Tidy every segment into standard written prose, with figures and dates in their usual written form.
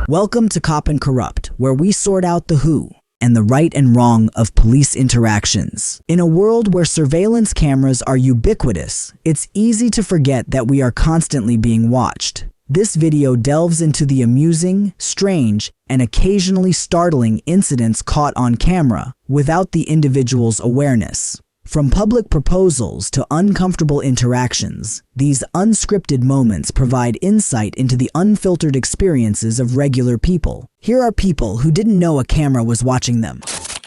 Welcome to Cop and Corrupt, where we sort out the who and the right and wrong of police interactions. In a world where surveillance cameras are ubiquitous, it's easy to forget that we are constantly being watched. This video delves into the amusing, strange, and occasionally startling incidents caught on camera without the individual's awareness. From public proposals to uncomfortable interactions, these unscripted moments provide insight into the unfiltered experiences of regular people. Here are people who didn't know a camera was watching them.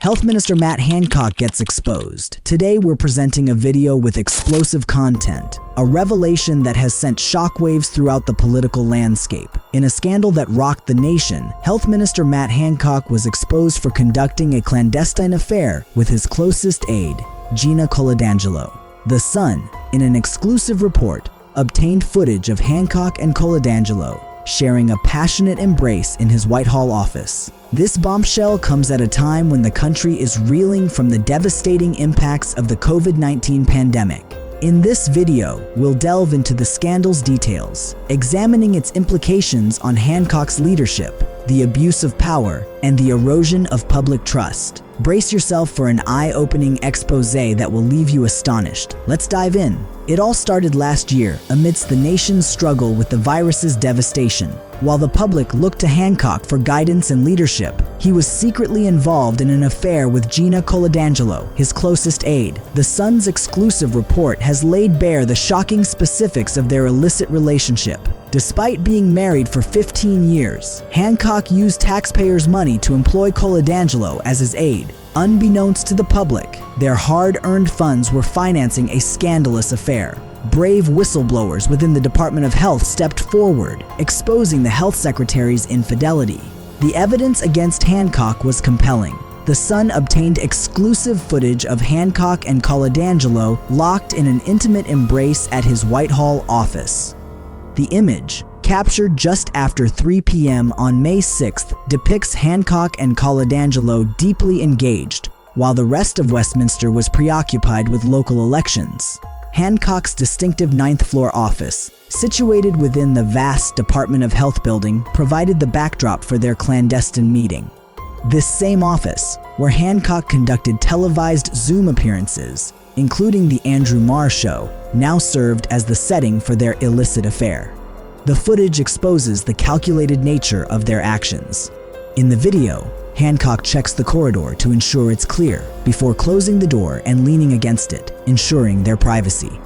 Health Minister Matt Hancock gets exposed. Today we're presenting a video with explosive content, a revelation that has sent shockwaves throughout the political landscape. In a scandal that rocked the nation, Health Minister Matt Hancock was exposed for conducting a clandestine affair with his closest aide, Gina Coladangelo. The Sun, in an exclusive report, obtained footage of Hancock and Coladangelo sharing a passionate embrace in his Whitehall office. This bombshell comes at a time when the country is reeling from the devastating impacts of the COVID-19 pandemic. In this video, we'll delve into the scandal's details, examining its implications on Hancock's leadership, the abuse of power, and the erosion of public trust. Brace yourself for an eye-opening expose that will leave you astonished. Let's dive in. It all started last year amidst the nation's struggle with the virus's devastation. While the public looked to Hancock for guidance and leadership, he was secretly involved in an affair with Gina Coladangelo, his closest aide. The Sun's exclusive report has laid bare the shocking specifics of their illicit relationship. Despite being married for 15 years, Hancock used taxpayers' money to employ Coladangelo as his aide. Unbeknownst to the public, their hard-earned funds were financing a scandalous affair. Brave whistleblowers within the Department of Health stepped forward, exposing the health secretary's infidelity. The evidence against Hancock was compelling. The Sun obtained exclusive footage of Hancock and Coladangelo locked in an intimate embrace at his Whitehall office. The image, captured just after 3 p.m. on May 6th, depicts Hancock and Coladangelo deeply engaged, while the rest of Westminster was preoccupied with local elections. Hancock's distinctive 9th floor office, situated within the vast Department of Health building, provided the backdrop for their clandestine meeting. This same office, where Hancock conducted televised Zoom appearances, including the Andrew Marr Show, now served as the setting for their illicit affair. The footage exposes the calculated nature of their actions. In the video, Hancock checks the corridor to ensure it's clear before closing the door and leaning against it, ensuring their privacy.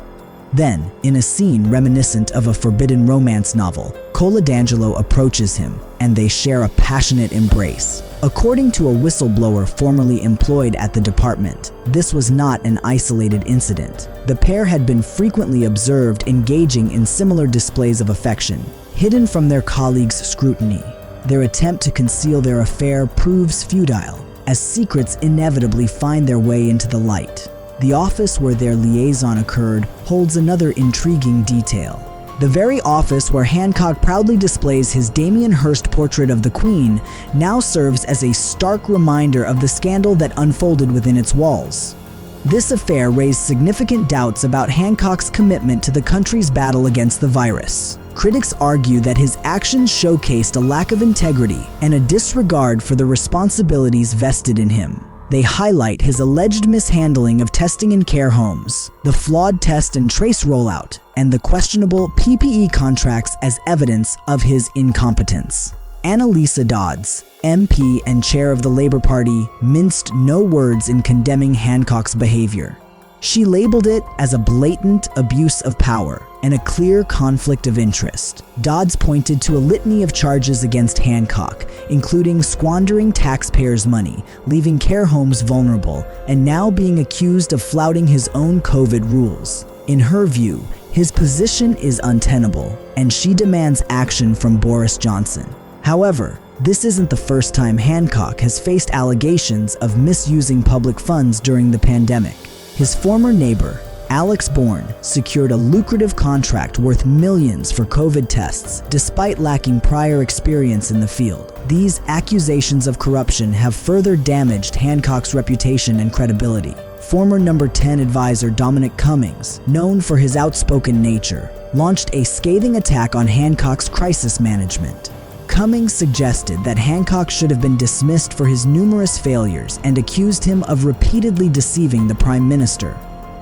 Then, in a scene reminiscent of a forbidden romance novel, Coladangelo approaches him and they share a passionate embrace. According to a whistleblower formerly employed at the department, this was not an isolated incident. The pair had been frequently observed engaging in similar displays of affection, hidden from their colleagues' scrutiny. Their attempt to conceal their affair proves futile, as secrets inevitably find their way into the light. The office where their liaison occurred holds another intriguing detail. The very office where Hancock proudly displays his Damien Hirst portrait of the Queen now serves as a stark reminder of the scandal that unfolded within its walls. This affair raised significant doubts about Hancock's commitment to the country's battle against the virus. Critics argue that his actions showcased a lack of integrity and a disregard for the responsibilities vested in him. They highlight his alleged mishandling of testing in care homes, the flawed test and trace rollout, and the questionable PPE contracts as evidence of his incompetence. Annalisa Dodds, MP and chair of the Labour Party, minced no words in condemning Hancock's behavior. She labeled it as a blatant abuse of power and a clear conflict of interest. Dodds pointed to a litany of charges against Hancock, including squandering taxpayers' money, leaving care homes vulnerable, and now being accused of flouting his own COVID rules. In her view, his position is untenable, and she demands action from Boris Johnson. However, this isn't the first time Hancock has faced allegations of misusing public funds during the pandemic. His former neighbor, Alex Bourne, secured a lucrative contract worth millions for COVID tests, despite lacking prior experience in the field. These accusations of corruption have further damaged Hancock's reputation and credibility. Former number 10 advisor Dominic Cummings, known for his outspoken nature, launched a scathing attack on Hancock's crisis management. Cummings suggested that Hancock should have been dismissed for his numerous failures and accused him of repeatedly deceiving the Prime Minister.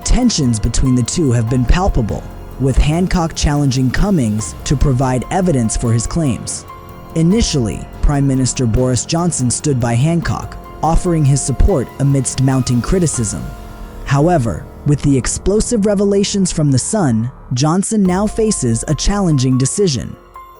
Tensions between the two have been palpable, with Hancock challenging Cummings to provide evidence for his claims. Initially, Prime Minister Boris Johnson stood by Hancock, offering his support amidst mounting criticism. However, with the explosive revelations from The Sun, Johnson now faces a challenging decision.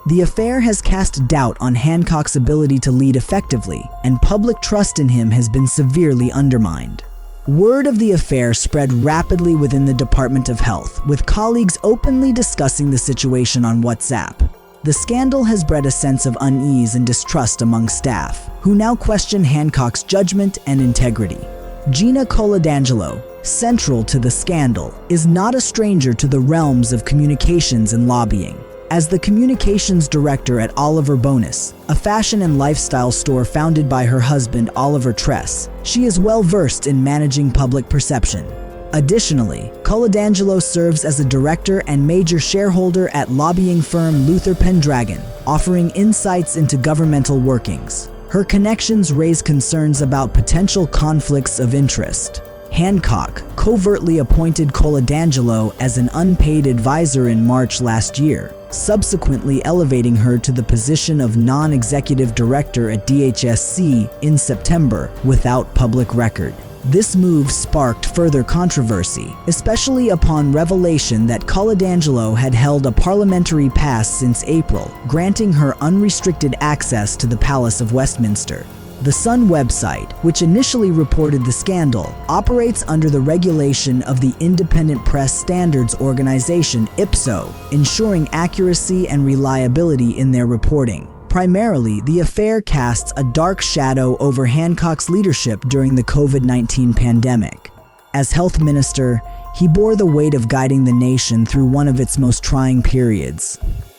The affair has cast doubt on Hancock's ability to lead effectively, and public trust in him has been severely undermined. Word of the affair spread rapidly within the Department of Health, with colleagues openly discussing the situation on WhatsApp. The scandal has bred a sense of unease and distrust among staff, who now question Hancock's judgment and integrity. Gina Coladangelo, central to the scandal, is not a stranger to the realms of communications and lobbying. As the communications director at Oliver Bonus, a fashion and lifestyle store founded by her husband Oliver Tress, she is well versed in managing public perception. Additionally, Coladangelo serves as a director and major shareholder at lobbying firm Luther Pendragon, offering insights into governmental workings. Her connections raise concerns about potential conflicts of interest. Hancock covertly appointed Coladangelo as an unpaid advisor in March last year, subsequently elevating her to the position of non-executive director at DHSC in September without public record. This move sparked further controversy, especially upon revelation that Coladangelo had held a parliamentary pass since April, granting her unrestricted access to the Palace of Westminster. The Sun website, which initially reported the scandal, operates under the regulation of the Independent Press Standards Organization (IPSO), ensuring accuracy and reliability in their reporting. Primarily, the affair casts a dark shadow over Hancock's leadership during the COVID-19 pandemic. As health minister, he bore the weight of guiding the nation through one of its most trying periods.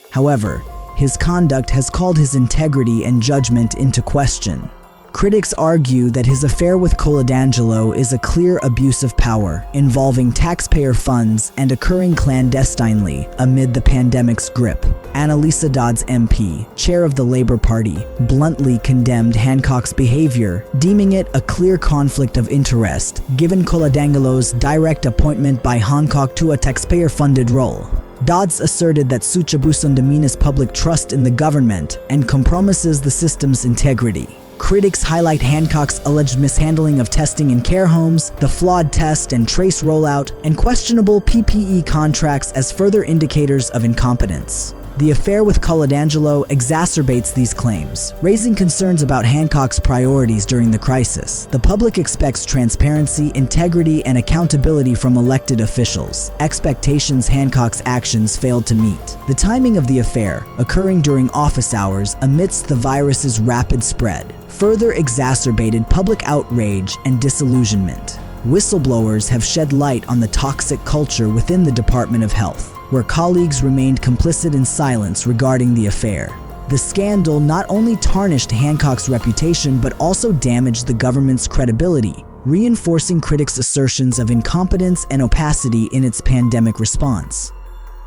However, his conduct has called his integrity and judgment into question. Critics argue that his affair with Coladangelo is a clear abuse of power, involving taxpayer funds and occurring clandestinely amid the pandemic's grip. Annalisa Dodds MP, chair of the Labour Party, bluntly condemned Hancock's behavior, deeming it a clear conflict of interest, given Coladangelo's direct appointment by Hancock to a taxpayer-funded role. Dodds asserted that such abuse undermines public trust in the government and compromises the system's integrity. Critics highlight Hancock's alleged mishandling of testing in care homes, the flawed test and trace rollout, and questionable PPE contracts as further indicators of incompetence. The affair with Coladangelo exacerbates these claims, raising concerns about Hancock's priorities during the crisis. The public expects transparency, integrity, and accountability from elected officials, expectations Hancock's actions failed to meet. The timing of the affair, occurring during office hours amidst the virus's rapid spread, further exacerbated public outrage and disillusionment. Whistleblowers have shed light on the toxic culture within the Department of Health, where colleagues remained complicit in silence regarding the affair. The scandal not only tarnished Hancock's reputation but also damaged the government's credibility, reinforcing critics' assertions of incompetence and opacity in its pandemic response.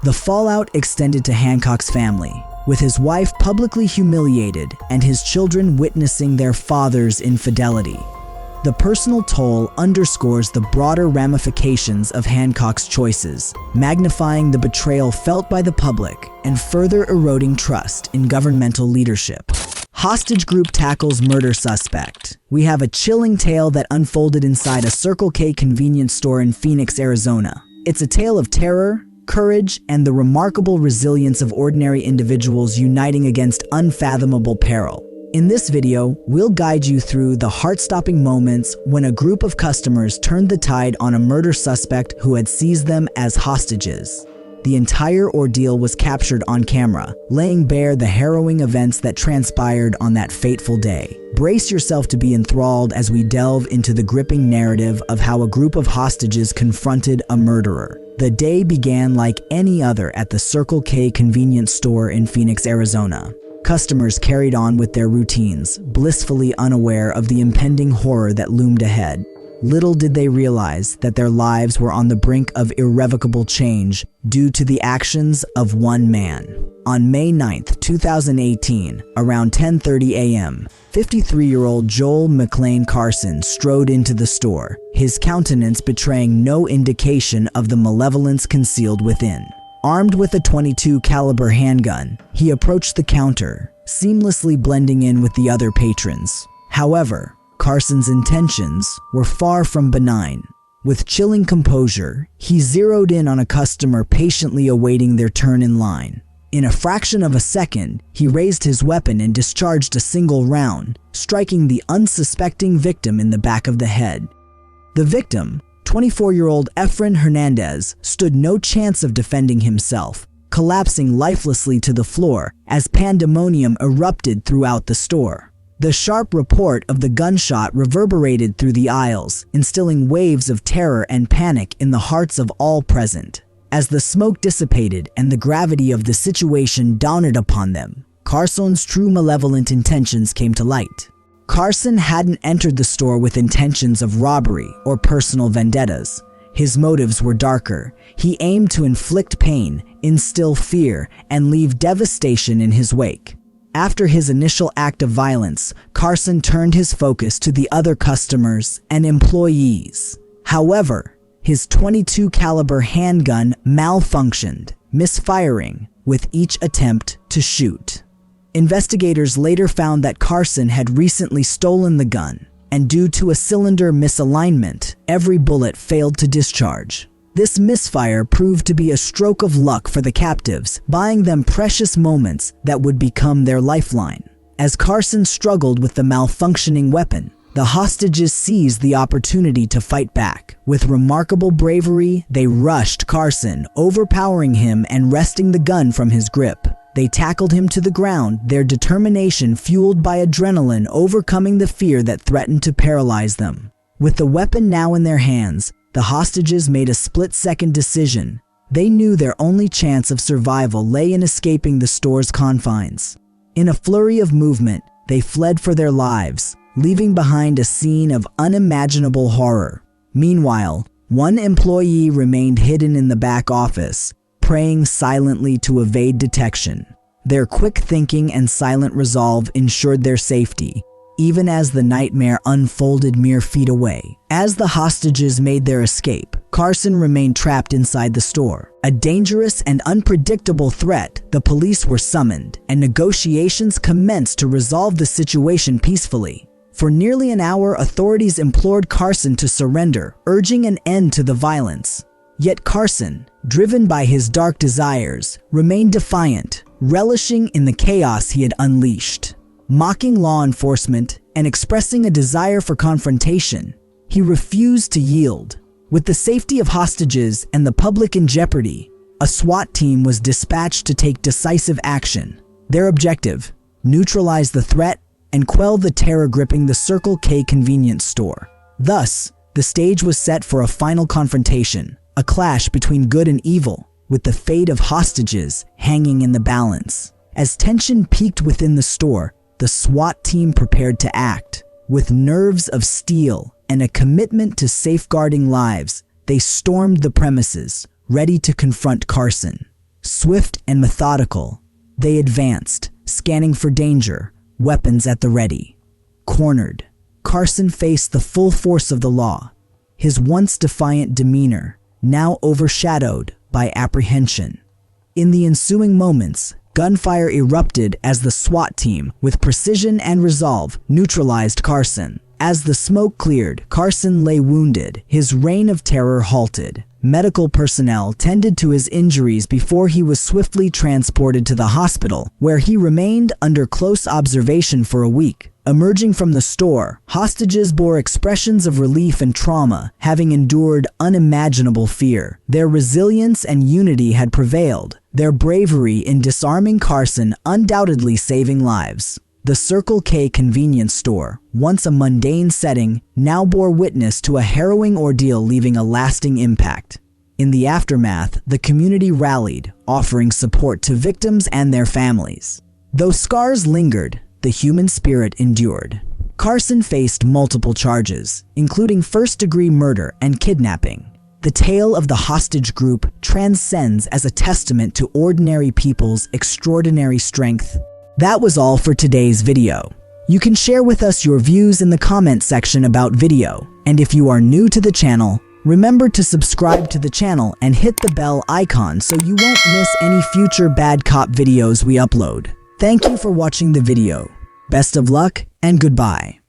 The fallout extended to Hancock's family, with his wife publicly humiliated and his children witnessing their father's infidelity. The personal toll underscores the broader ramifications of Hancock's choices, magnifying the betrayal felt by the public and further eroding trust in governmental leadership. Hostage group tackles murder suspect. We have a chilling tale that unfolded inside a Circle K convenience store in Phoenix, Arizona. It's a tale of terror, courage, and the remarkable resilience of ordinary individuals uniting against unfathomable peril. In this video, we'll guide you through the heart-stopping moments when a group of customers turned the tide on a murder suspect who had seized them as hostages. The entire ordeal was captured on camera, laying bare the harrowing events that transpired on that fateful day. Brace yourself to be enthralled as we delve into the gripping narrative of how a group of hostages confronted a murderer. The day began like any other at the Circle K convenience store in Phoenix, Arizona. Customers carried on with their routines, blissfully unaware of the impending horror that loomed ahead. Little did they realize that their lives were on the brink of irrevocable change due to the actions of one man. On May 9, 2018, around 10:30 a.m., 53-year-old Joel McLean Carson strode into the store, his countenance betraying no indication of the malevolence concealed within. Armed with a .22 caliber handgun, he approached the counter, seamlessly blending in with the other patrons. However, Carson's intentions were far from benign. With chilling composure, he zeroed in on a customer patiently awaiting their turn in line. In a fraction of a second, he raised his weapon and discharged a single round, striking the unsuspecting victim in the back of the head. The victim, 24-year-old Efren Hernandez, stood no chance of defending himself, collapsing lifelessly to the floor as pandemonium erupted throughout the store. The sharp report of the gunshot reverberated through the aisles, instilling waves of terror and panic in the hearts of all present. As the smoke dissipated and the gravity of the situation dawned upon them, Carson's true malevolent intentions came to light. Carson hadn't entered the store with intentions of robbery or personal vendettas. His motives were darker. He aimed to inflict pain, instill fear, and leave devastation in his wake. After his initial act of violence, Carson turned his focus to the other customers and employees. However, his .22 caliber handgun malfunctioned, misfiring with each attempt to shoot. Investigators later found that Carson had recently stolen the gun, and due to a cylinder misalignment, every bullet failed to discharge. This misfire proved to be a stroke of luck for the captives, buying them precious moments that would become their lifeline. As Carson struggled with the malfunctioning weapon, the hostages seized the opportunity to fight back. With remarkable bravery, they rushed Carson, overpowering him and wresting the gun from his grip. They tackled him to the ground, their determination fueled by adrenaline overcoming the fear that threatened to paralyze them. With the weapon now in their hands, the hostages made a split-second decision. They knew their only chance of survival lay in escaping the store's confines. In a flurry of movement, they fled for their lives, leaving behind a scene of unimaginable horror. Meanwhile, one employee remained hidden in the back office, praying silently to evade detection. Their quick thinking and silent resolve ensured their safety, even as the nightmare unfolded mere feet away. As the hostages made their escape, Carson remained trapped inside the store. A dangerous and unpredictable threat, the police were summoned, and negotiations commenced to resolve the situation peacefully. For nearly an hour, authorities implored Carson to surrender, urging an end to the violence. Yet Carson, driven by his dark desires, remained defiant, relishing in the chaos he had unleashed. Mocking law enforcement and expressing a desire for confrontation, he refused to yield. With the safety of hostages and the public in jeopardy, a SWAT team was dispatched to take decisive action. Their objective: neutralize the threat and quell the terror gripping the Circle K convenience store. Thus, the stage was set for a final confrontation, a clash between good and evil, with the fate of hostages hanging in the balance. As tension peaked within the store, the SWAT team prepared to act. With nerves of steel and a commitment to safeguarding lives, they stormed the premises, ready to confront Carson. Swift and methodical, they advanced, scanning for danger, weapons at the ready. Cornered, Carson faced the full force of the law, his once defiant demeanor now overshadowed by apprehension. In the ensuing moments, gunfire erupted as the SWAT team, with precision and resolve, neutralized Carson. As the smoke cleared, Carson lay wounded, his reign of terror halted. Medical personnel tended to his injuries before he was swiftly transported to the hospital, where he remained under close observation for a week. Emerging from the store, hostages bore expressions of relief and trauma, having endured unimaginable fear. Their resilience and unity had prevailed, their bravery in disarming Carson undoubtedly saving lives. The Circle K convenience store, once a mundane setting, now bore witness to a harrowing ordeal leaving a lasting impact. In the aftermath, the community rallied, offering support to victims and their families. Though scars lingered, the human spirit endured. Carson faced multiple charges, including first-degree murder and kidnapping. The tale of the hostage group transcends as a testament to ordinary people's extraordinary strength. That was all for today's video. You can share with us your views in the comment section about video, and if you are new to the channel, remember to subscribe to the channel and hit the bell icon so you won't miss any future bad cop videos we upload. Thank you for watching the video. Best of luck and goodbye.